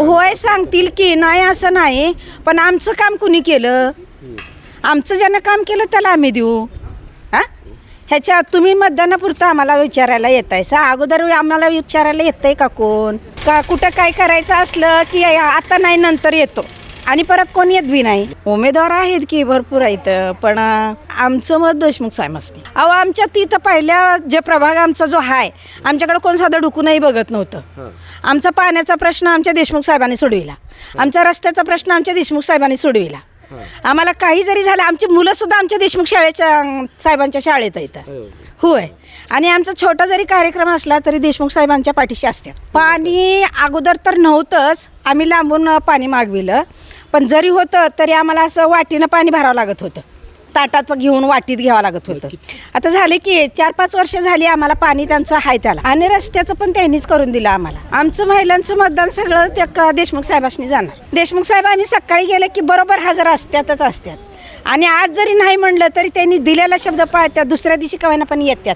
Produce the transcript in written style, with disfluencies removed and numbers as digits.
होय सांगतील की नाही असं नाही, पण आमचं काम कुणी केलं? आमचं ज्यानं काम केलं त्याला आम्ही देऊ. हां, ह्याच्या तुम्ही मतदानापुरतं आम्हाला विचारायला येत आहे सा, अगोदर आम्हाला विचारायला येतं आहे का कोण? का कुठं काय करायचं असलं की आता नाही नंतर येतो आणि परत कोण येत बी नाही. उमेदवार आहेत की भरपूर आहेत, पण आमचं मत देशमुख साहेबांनी. अहो आमच्या तिथं पहिल्या जे प्रभाग आमचा जो आहे, आमच्याकडे कोण साधं डुकूनही बघत नव्हतं. आमचा पाण्याचा प्रश्न आमच्या देशमुख साहेबांनी सोडविला, आमचा रस्त्याचा प्रश्न आमच्या देशमुख साहेबांनी सोडविला. आम्हाला काही जरी झालं, आमची मुलंसुद्धा आमच्या देशमुख साहेबांच्या शाळेत येतात. होय, आणि आमचा छोटा जरी कार्यक्रम असला तरी देशमुख साहेबांच्या पाठीशी असतात. पाणी अगोदर तर नव्हतंच, आम्ही लांबून पाणी मागविलं, पण जरी होतं तरी आम्हाला असं वाटीनं पाणी भरावं लागत होतं, ताटात घेऊन वाटीत घ्यावं लागत होतं. आता झाले की 4-5 वर्ष झाली आम्हाला पाणी त्यांचं आहे त्याला, आणि रस्त्याचं पण त्यांनीच करून दिलं आम्हाला. आमचं महिलांचं मतदान सगळं त्या देशमुख साहेबांनी जाणार. देशमुख साहेब आम्ही सकाळी गेले की बरोबर हजर असतात, आणि आज जरी नाही म्हणलं तरी त्यांनी दिलेला शब्द पाळतात, दुसऱ्या दिवशी कवायना पण येतात.